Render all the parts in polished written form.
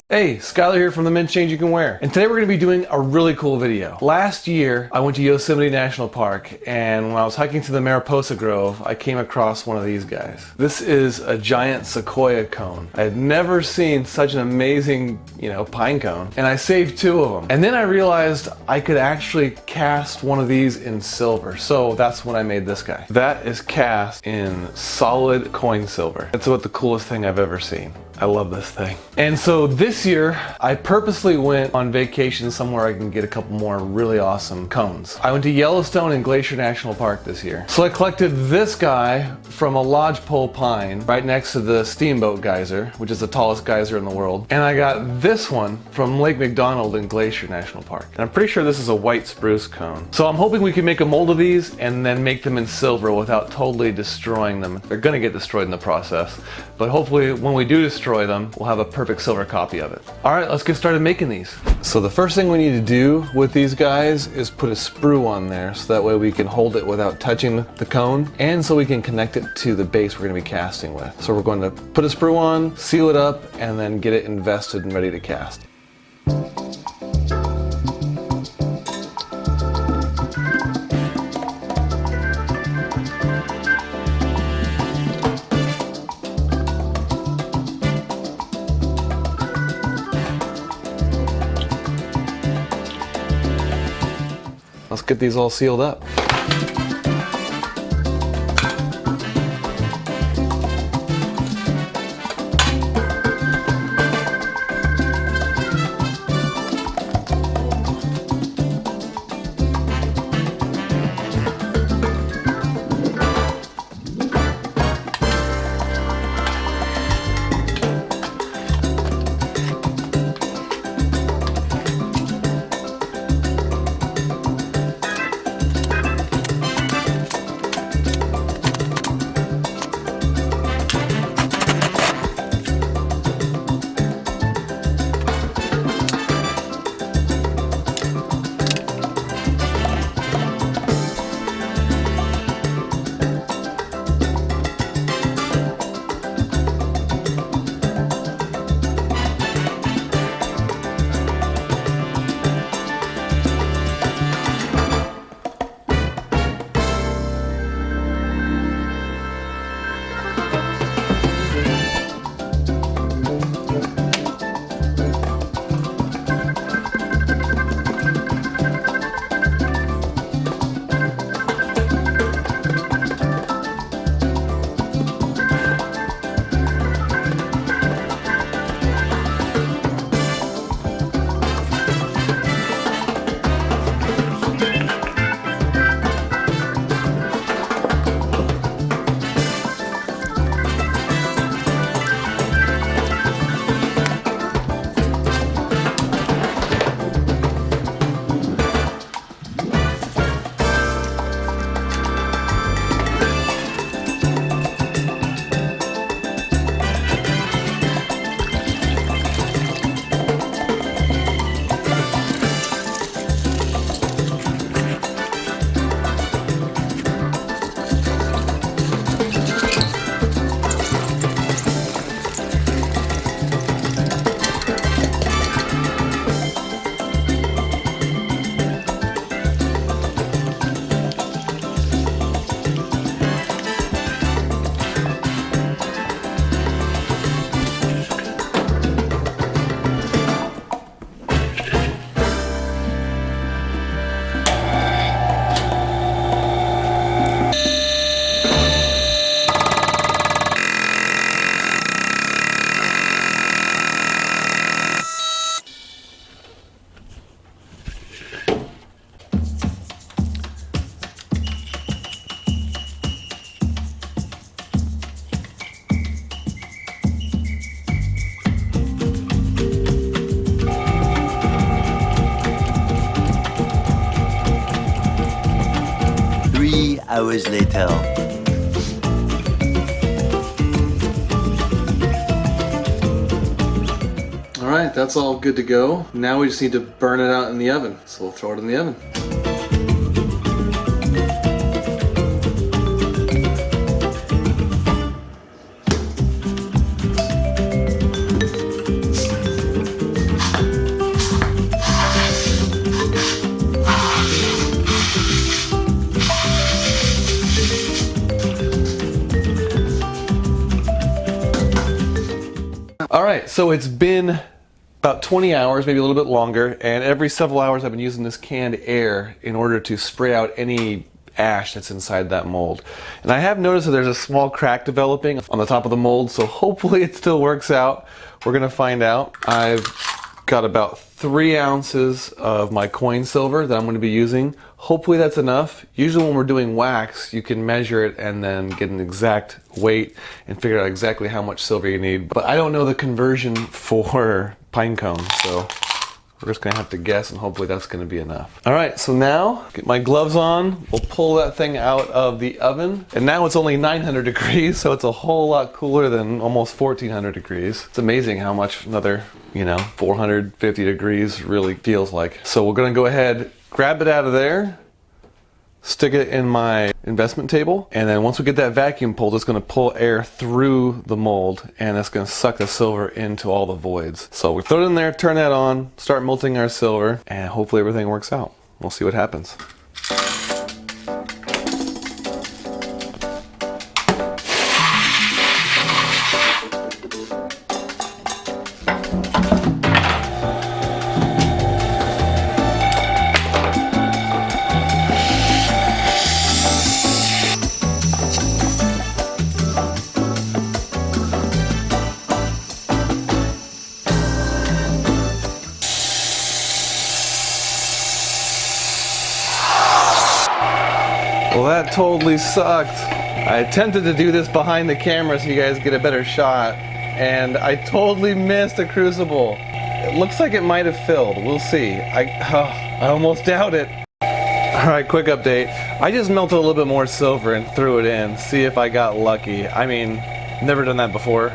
Hey, Skylar here from the men's Changeyoucanwear, and today we're going to be doing a really cool video. Last year, I went to Yosemite National Park, and when I was hiking through the Mariposa Grove, I came across one of these guys. This is a giant sequoia cone. I had never seen such an amazing, pine cone, and I saved two of them. And then I realized I could actually cast one of these in silver, so that's when I made this guy. That is cast in solid coin silver. It's about the coolest thing I've ever seen. I love this thing. And so this year, I purposely went on vacation somewhere I can get a couple more really awesome cones. I went to Yellowstone and Glacier National Park this year. So I collected this guy from a lodgepole pine right next to the Steamboat Geyser, which is the tallest geyser in the world. And I got this one from Lake McDonald in Glacier National Park. And I'm pretty sure this is a white spruce cone. So I'm hoping we can make a mold of these and then make them in silver without totally destroying them. They're gonna get destroyed in the process, but hopefully when we do destroy them, we'll have a perfect silver copy of it. All right, let's get started making these. So the first thing we need to do with these guys is put a sprue on there so that way we can hold it without touching the cone, and so we can connect it to the base we're going to be casting with. So we're going to put a sprue on, seal it up, and then get it invested and ready to cast. Let's get these all sealed up. Hours later. All right, that's all good to go. Now we just need to burn it out in the oven. So we'll throw it in the oven. right, so it's been about 20 hours, maybe a little bit longer, and every several hours I've been using this canned air in order to spray out any ash that's inside that mold. And I have noticed that there's a small crack developing on the top of the mold, so hopefully it still works out. We're gonna find out. I've got about 3 ounces of my coin silver that I'm going to be using. Hopefully that's enough. Usually when we're doing wax, you can measure it and then get an exact weight and figure out exactly how much silver you need. But I don't know the conversion for pine cones, so we're just gonna have to guess, and hopefully that's gonna be enough. All right, so now get my gloves on. We'll pull that thing out of the oven, and now it's only 900 degrees, so it's a whole lot cooler than almost 1400 degrees. It's amazing how much another, 450 degrees really feels like. So we're gonna go ahead, grab it out of there, stick it in my investment table, and then once we get that vacuum pulled, it's going to pull air through the mold, and it's going to suck the silver into all the voids. So we throw it in there, turn that on, start melting our silver, and hopefully everything works out. We'll see what happens. Well, that totally sucked. I attempted to do this behind the camera so you guys get a better shot, and I totally missed a crucible. It looks like it might have filled. We'll see. I almost doubt it. Alright, quick update. I just melted a little bit more silver and threw it in, see if I got lucky. I mean, never done that before.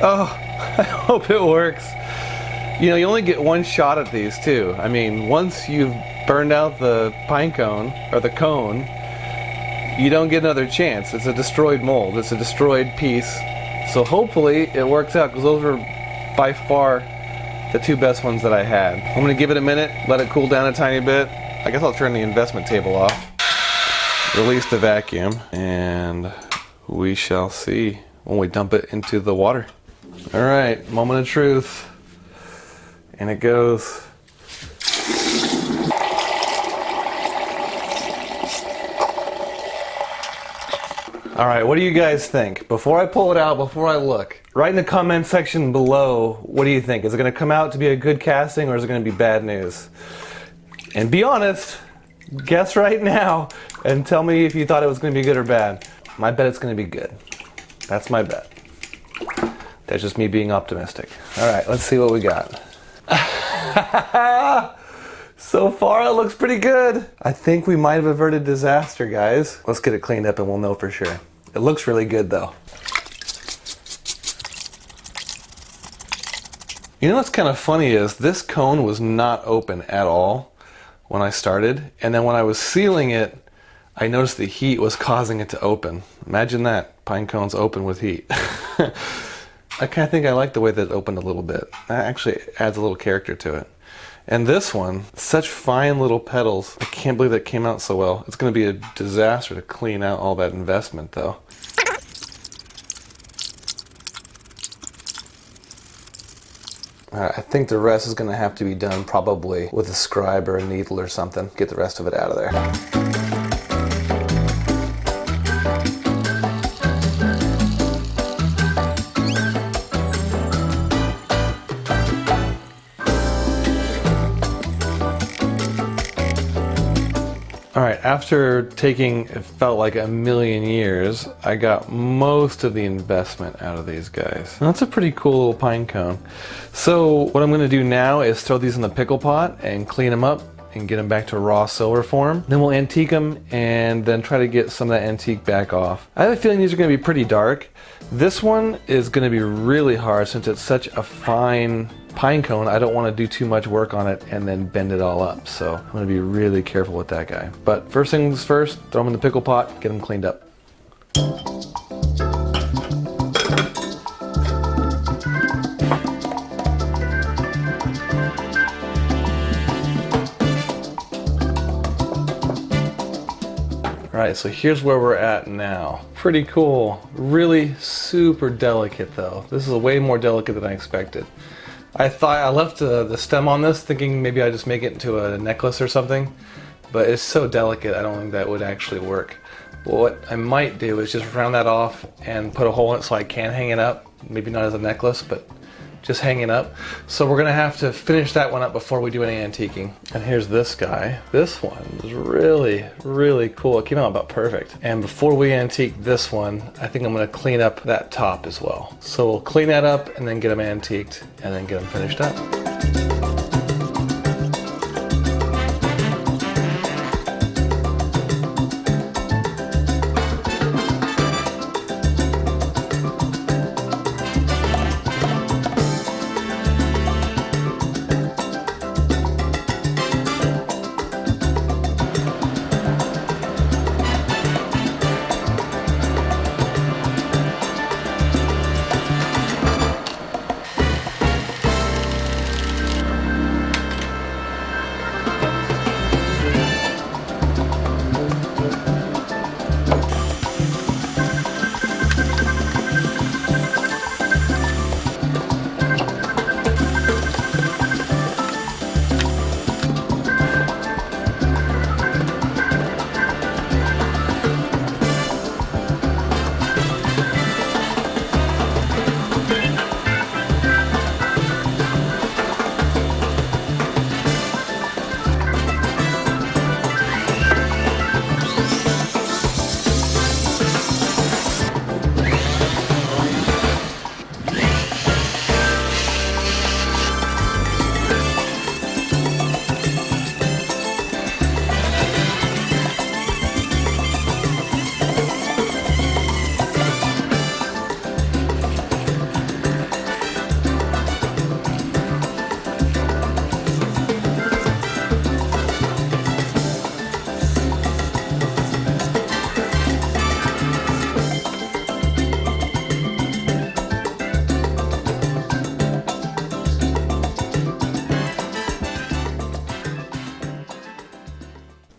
Oh, I hope it works. You only get one shot at these too. I mean, once you've burned out the pine cone, or the cone, you don't get another chance. It's a destroyed mold. It's a destroyed piece. So hopefully it works out, because those were by far the 2 best ones that I had. I'm going to give it a minute, let it cool down a tiny bit. I guess I'll turn the investment table off, release the vacuum, and we shall see when we dump it into the water. Alright, moment of truth. And it goes. Alright, what do you guys think? Before I pull it out, before I look, write in the comment section below, what do you think? Is it going to come out to be a good casting, or is it going to be bad news? And be honest, guess right now, and tell me if you thought it was going to be good or bad. My bet it's going to be good. That's my bet. That's just me being optimistic. Alright, let's see what we got. So far it looks pretty good. I think we might have averted disaster, guys. Let's get it cleaned up and we'll know for sure. It looks really good though. What's kind of funny is this cone was not open at all when I started, and then when I was sealing it, I noticed the heat was causing it to open. Imagine that, pine cones open with heat. I kind of think I like the way that it opened a little bit. That actually adds a little character to it. And this one, such fine little petals. I can't believe that came out so well. It's going to be a disaster to clean out all that investment though. I think the rest is going to have to be done probably with a scribe or a needle or something. Get the rest of it out of there. Alright, after taking, it felt like a million years, I got most of the investment out of these guys. And that's a pretty cool little pine cone. So what I'm going to do now is throw these in the pickle pot and clean them up and get them back to raw silver form. Then we'll antique them and then try to get some of that antique back off. I have a feeling these are going to be pretty dark. This one is going to be really hard since it's such a fine pine cone. I don't want to do too much work on it and then bend it all up. So I'm going to be really careful with that guy. But first things first, throw them in the pickle pot, get them cleaned up. All right, so here's where we're at now. Pretty cool. Really super delicate though. This is way more delicate than I expected. I thought I left the stem on this thinking maybe I'd just make it into a necklace or something, but it's so delicate I don't think that would actually work. What I might do is just round that off and put a hole in it so I can hang it up. Maybe not as a necklace, but just hang it up. So we're gonna have to finish that one up before we do any antiquing. And here's this guy. This one is really, really cool. It came out about perfect. And before we antique this one, I think I'm gonna clean up that top as well. So we'll clean that up and then get them antiqued and then get them finished up.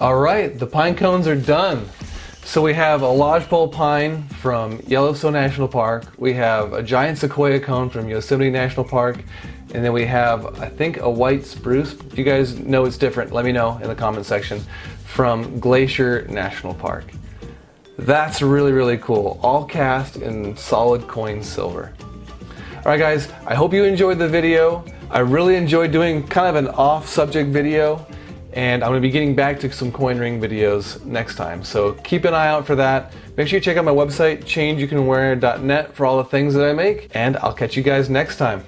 All right, the pine cones are done. So we have a lodgepole pine from Yellowstone National Park. We have a giant sequoia cone from Yosemite National Park. And then we have, I think, a white spruce. If you guys know it's different, let me know in the comment section, from Glacier National Park. That's really, really cool. All cast in solid coin silver. All right, guys, I hope you enjoyed the video. I really enjoyed doing kind of an off-subject video. And I'm going to be getting back to some coin ring videos next time. So keep an eye out for that. Make sure you check out my website, Changeyoucanwear.net, for all the things that I make. And I'll catch you guys next time.